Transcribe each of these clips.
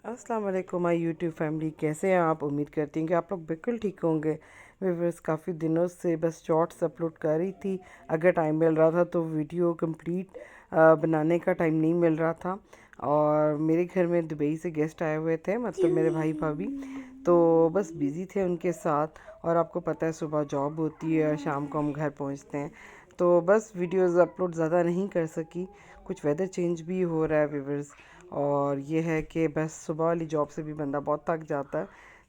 अस्सलाम वालेकुम my YouTube family, कैसे हैं आप। उम्मीद करती हूँ कि आप लोग बिल्कुल ठीक होंगे। व्यूअर्स, काफ़ी दिनों से बस शॉर्ट्स अपलोड कर रही थी। अगर टाइम मिल रहा था तो वीडियो कंप्लीट बनाने का टाइम नहीं मिल रहा था। और मेरे घर में दुबई से गेस्ट आए हुए थे, मतलब मेरे भाई भाभी, तो बस बिज़ी थे उनके साथ। और आपको पता है सुबह जॉब होती है और शाम को हम घर पहुँचते हैं, तो बस वीडियोस अपलोड ज़्यादा नहीं कर सकी। कुछ वेदर चेंज भी हो रहा है व्यूअर्स, और ये है कि बस सुबह वाली जॉब से भी बंदा बहुत थक जाता है।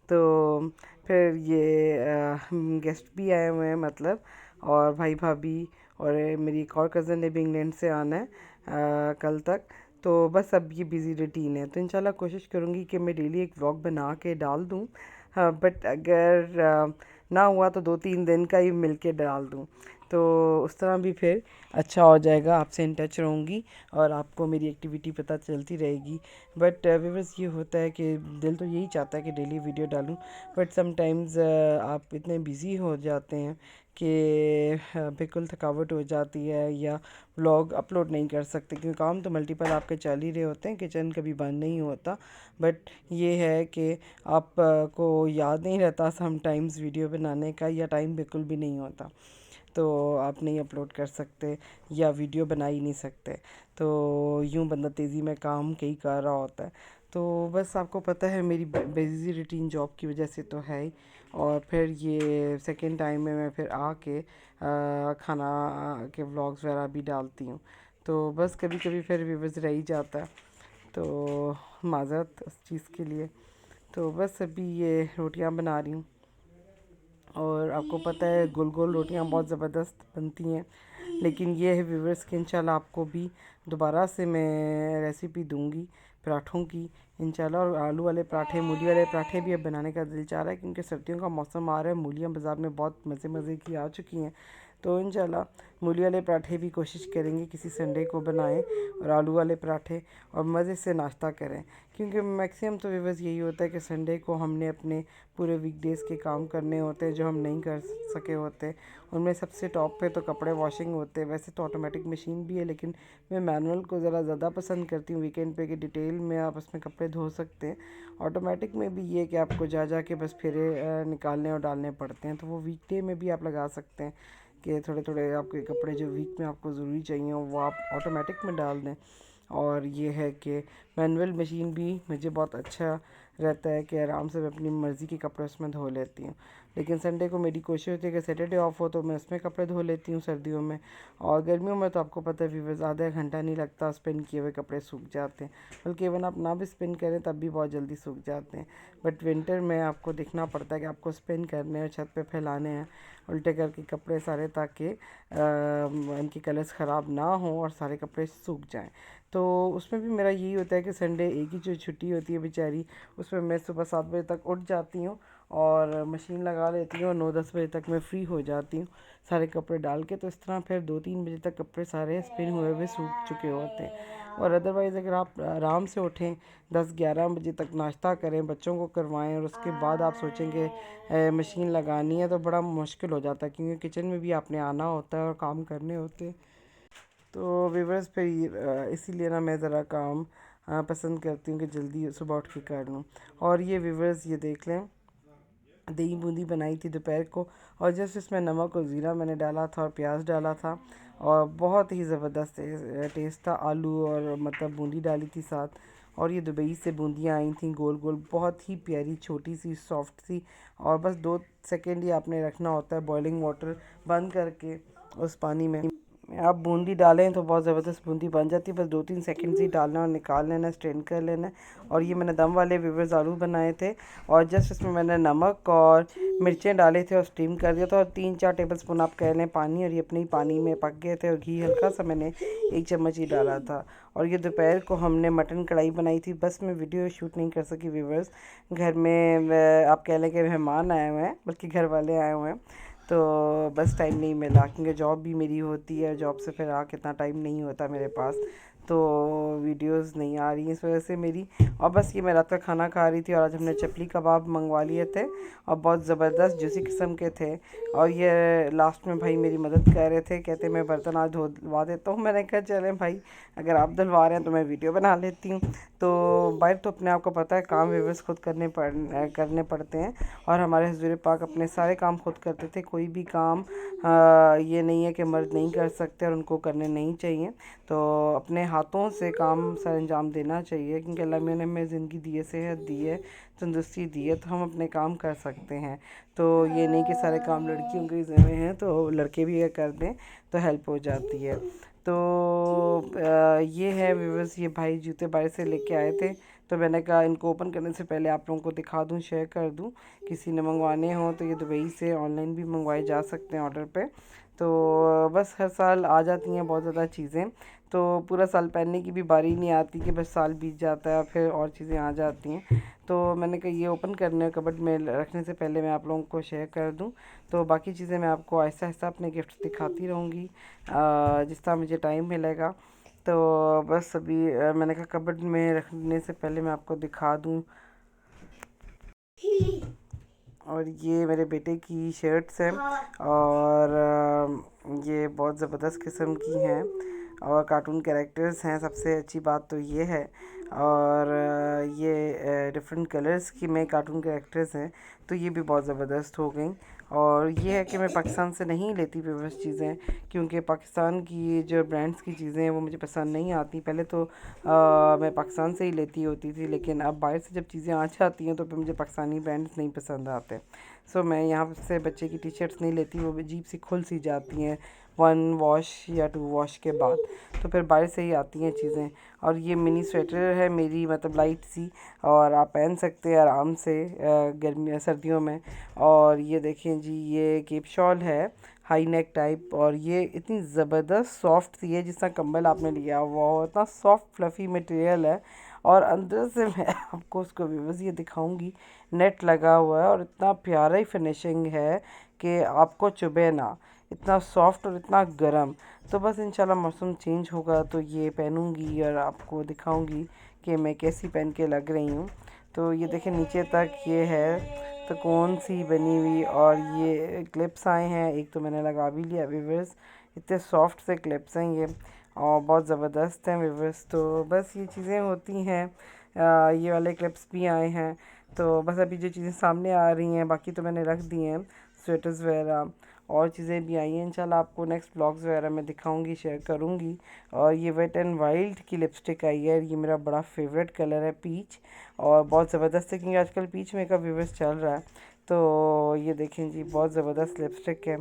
तो फिर ये गेस्ट भी आए हुए हैं, मतलब, और भाई भाभी, और मेरी एक और कज़न ने भी इंग्लैंड से आना है कल तक। तो बस अब ये बिज़ी रूटीन है, तो इंशाल्लाह कोशिश करूँगी कि मैं डेली एक व्लॉग बना के डाल दूँ। हाँ, बट अगर ना हुआ तो 2-3 दिन का ही मिल के डाल दूँ, तो उस तरह भी फिर अच्छा हो जाएगा। आपसे इन टच रहूँगी और आपको मेरी एक्टिविटी पता चलती रहेगी। बट व्यूअर्स, ये होता है कि दिल तो यही चाहता है कि डेली वीडियो डालूं, बट समटाइम्स आप इतने बिज़ी हो जाते हैं कि बिल्कुल थकावट हो जाती है, या व्लॉग अपलोड नहीं कर सकते, क्योंकि काम तो मल्टीपल आपके चल ही रहे होते हैं, किचन कभी बंद नहीं होता। बट ये है कि आप को याद नहीं रहता समटाइम्स वीडियो बनाने का, या टाइम बिल्कुल भी नहीं होता, तो आप नहीं अपलोड कर सकते या वीडियो बना ही नहीं सकते। तो यूँ बंदा तेज़ी में काम कई कर रहा होता है। तो बस आपको पता है मेरी बिज़ी रूटीन जॉब की वजह से तो है ही। और फिर ये सेकंड टाइम में मैं फिर आके खाना के व्लॉग्स वगैरह भी डालती हूँ। तो बस कभी कभी फिर व्यूवर्स रह ही जाता है, तो माज़रत उस चीज़ के लिए। तो बस अभी ये रोटियां बना रही हूँ, और आपको पता है गोल गोल रोटियां बहुत ज़बरदस्त बनती हैं। लेकिन ये है व्यूवर्स कि इंशाल्लाह आपको भी दोबारा से मैं रेसिपी दूंगी पराठों की इंशाल्लाह। और आलू वाले पराठे, मूली वाले पराठे भी अब बनाने का दिल चाह रहा है, क्योंकि सर्दियों का मौसम आ रहा है। मूलियाँ बाज़ार में बहुत मज़े मज़े की आ चुकी हैं, तो इंशाल्लाह मूली वाले पराठे भी कोशिश करेंगे किसी संडे को बनाएं, और आलू वाले पराठे, और मज़े से नाश्ता करें। क्योंकि मैक्सिमम तो व्यूवर्स यही होता है कि संडे को हमने अपने पूरे वीकडेज़ के काम करने होते हैं जो हम नहीं कर सके होते। उनमें सबसे टॉप पे तो कपड़े वॉशिंग होते हैं। वैसे तो ऑटोमेटिक मशीन भी है, लेकिन मैं मैनुअल को ज़रा ज़्यादा पसंद करती हूँ वीकेंड पे, कि डिटेल में आप उसमें कपड़े धो सकते हैं। ऑटोमेटिक में भी ये कि आपको जा जा के बस फेरे निकालने और डालने पड़ते हैं, तो वो वीकडे में भी आप लगा सकते हैं कि थोड़े थोड़े आपके कपड़े जो वीक में आपको ज़रूरी चाहिए वो आप ऑटोमेटिक में डाल दें। और ये है कि मैनुअल मशीन भी मुझे बहुत अच्छा रहता है कि आराम से मैं अपनी मर्ज़ी के कपड़े उसमें धो लेती हूँ। लेकिन संडे को मेरी कोशिश होती है कि सैटरडे ऑफ हो तो मैं उसमें कपड़े धो लेती हूँ सर्दियों में। और गर्मियों में तो आपको पता है व्यूअर्स, आधा घंटा नहीं लगता, स्पिन किए हुए कपड़े सूख जाते हैं। बल्कि इवन आप ना भी स्पिन करें तब भी बहुत जल्दी सूख जाते हैं। बट विंटर में आपको देखना पड़ता है कि आपको स्पिन करने और छत पे फैलाने हैं उल्टे करके कपड़े सारे, ताकि उनके कलर्स ख़राब ना हो और सारे कपड़े सूख जाएं। तो उसमें भी मेरा यही होता है कि संडे एक ही जो छुट्टी होती है बेचारी, उसमें मैं सुबह 7 बजे तक उठ जाती हूँ और मशीन लगा लेती हूँ, और 9-10 बजे तक मैं फ्री हो जाती हूँ सारे कपड़े डाल के। तो इस तरह फिर 2-3 बजे तक कपड़े सारे स्पिन हुए हुए सूख चुके होते हैं। और अदरवाइज़ अगर आप आराम से उठें, 10-11 बजे तक नाश्ता करें, बच्चों को करवाएं, और उसके बाद आप सोचेंगे मशीन लगानी है, तो बड़ा मुश्किल हो जाता है, क्योंकि किचन में भी आपने आना होता है और काम करने होते हैं। तो व्यूवर्स, फिर इसीलिए ना मैं ज़रा काम पसंद करती हूँ कि जल्दी सुबह उठ के कर लूँ। और ये व्यूवर्स, ये देख लें, दही बूंदी बनाई थी दोपहर को, और जस्ट इसमें नमक और ज़ीरा मैंने डाला था और प्याज डाला था, और बहुत ही ज़बरदस्त टेस्ट था। आलू और मतलब बूंदी डाली थी साथ। और ये दुबई से बूंदियाँ आई थी गोल गोल, बहुत ही प्यारी, छोटी सी, सॉफ्ट सी। और बस 2 सेकेंड ही आपने रखना होता है बॉइलिंग वाटर बंद करके उस पानी में। आप बूंदी डालें तो बहुत ज़बरदस्त बूंदी बन जाती है। बस 2-3 सेकंड से ही डालना और निकाल लेना, स्ट्रेन कर लेना है। और ये मैंने दम वाले व्यूवर्स आलू बनाए थे, और जस्ट इसमें मैंने नमक और मिर्चें डाले थे और स्टीम कर दिया था, और 3-4 टेबल स्पून आप कह लें पानी, और ये अपने ही पानी में पक गए थे। और घी हल्का सा मैंने 1 चम्मच ही डाला था। और ये दोपहर को हमने मटन कढ़ाई बनाई थी। बस मैं वीडियो शूट नहीं कर सकी व्यूवर्स, घर में आप कह लें कि मेहमान आए हुए हैं, बल्कि घर वाले आए हुए हैं, तो बस टाइम नहीं मिला, क्योंकि जॉब भी मेरी होती है, जॉब से फिर आके इतना टाइम नहीं होता मेरे पास। तो वीडियोस नहीं आ रही हैं इस वजह से मेरी। और बस ये मैं रात का खाना खा रही थी और आज हमने चपली कबाब मंगवा लिए थे और बहुत ज़बरदस्त जूसी किस्म के थे। और ये लास्ट में भाई मेरी मदद कर रहे थे, कहते मैं बर्तन आज धुलवा देता हूँ। मैंने कहा चलें भाई, अगर आप धुलवा रहे हैं तो मैं वीडियो बना लेती हूँ। तो बाहर तो अपने आप को पता है काम व्यवस्थित खुद करने पड़ते हैं और हमारे हुज़ूर पाक अपने सारे काम खुद करते थे। कोई भी काम ये नहीं है कि मर्द नहीं कर सकते और उनको करने नहीं चाहिए। तो अपने हाथों से काम सर अंजाम देना चाहिए, क्योंकि अल्लाह ने हमें ज़िंदगी दी है, सेहत दी है, तंदुरुस्ती दी है, तो हम अपने काम कर सकते हैं। तो ये नहीं कि सारे काम लड़कियों के ज़िम्मे हैं, तो लड़के भी अगर कर दें तो हेल्प हो जाती है। तो ये है व्यूअर्स, ये भाई जूते बाहर से लेके आए थे, तो मैंने कहा इनको ओपन करने से पहले आप लोगों को दिखा दूं, शेयर कर दूं। किसी ने मंगवाने हो तो ये दुबई से ऑनलाइन भी मंगवाए जा सकते हैं ऑर्डर पे। तो बस हर साल आ जाती हैं बहुत ज़्यादा चीज़ें, तो पूरा साल पहनने की भी बारी नहीं आती कि बस साल बीत जाता है फिर और चीज़ें आ जाती हैं। तो मैंने कहा ये ओपन करने कबर्ड में रखने से पहले मैं आप लोगों को शेयर कर दूं। तो बाकी चीज़ें मैं आपको आहिस्ता आहिस्ता अपने गिफ्ट दिखाती रहूँगी जिस तरह मुझे टाइम मिलेगा। तो बस अभी मैंने कहा कबर्ड में रखने से पहले मैं आपको दिखा दूं। और ये मेरे बेटे की शर्ट्स हैं और ये बहुत ज़बरदस्त किस्म की हैं और कार्टून कैरेक्टर्स हैं, सबसे अच्छी बात तो ये है। और ये डिफरेंट कलर्स की में कार्टून कैरेक्टर्स हैं, तो ये भी बहुत ज़बरदस्त हो गई। और ये है कि मैं पाकिस्तान से नहीं लेती व्यवस्थ चीज़ें, क्योंकि पाकिस्तान की जो ब्रांड्स की चीज़ें हैं वो मुझे पसंद नहीं आती। पहले तो मैं पाकिस्तान से ही लेती होती थी, लेकिन अब बाहर से जब चीज़ें आ जाती हैं तो फिर मुझे पाकिस्तानी ब्रांड्स नहीं पसंद आते। सो मैं यहाँ से बच्चे की टी शर्ट्स नहीं लेती, वो अजीब सी खुल सी जाती हैं 1 वॉश या 2 वॉश के बाद, तो फिर बाहर से ही आती हैं चीज़ें। और ये मिनी स्वेटर है मेरी, मतलब लाइट सी, और आप पहन सकते हैं आराम से गर्मी सर्दियों में। और ये देखें जी, ये केप शॉल है हाई नेक टाइप, और ये इतनी ज़बरदस्त सॉफ्ट सी है, जिस तरह कंबल आपने लिया हुआ हो, इतना सॉफ्ट फ्लफ़ी मटेरियल है। और अंदर से मैं आपको उसको व्यूअर्स ये दिखाऊंगी, नेट लगा हुआ है और इतना प्यारा ही फिनिशिंग है कि आपको चुभे ना, इतना सॉफ्ट और इतना गर्म। तो बस इंशाल्लाह मौसम चेंज होगा तो ये पहनूंगी और आपको दिखाऊंगी कि मैं कैसी पहन के लग रही हूँ। तो ये देखें नीचे तक ये है तो कौन सी बनी हुई, और ये क्लिप्स आए हैं, एक तो मैंने लगा भी लिया व्यूअर्स। इतने सॉफ्ट से क्लिप्स हैं ये और बहुत ज़बरदस्त हैं व्यूअर्स। तो बस ये चीज़ें होती हैं। ये वाले क्लिप्स भी आए हैं, तो बस अभी जो चीज़ें सामने आ रही हैं, बाकी तो मैंने रख दी हैं, स्वेटर्स वगैरह और चीज़ें भी आई हैं। इंशाल्लाह आपको नेक्स्ट ब्लॉग्स वगैरह में दिखाऊंगी, शेयर करूंगी। और ये वेट एंड वाइल्ड की लिपस्टिक आई है, ये मेरा बड़ा फेवरेट कलर है पीच, और बहुत ज़बरदस्त है क्योंकि आजकल पीच मेकअप व्यूअर्स चल रहा है। तो ये देखें जी, बहुत ज़बरदस्त लिपस्टिक है।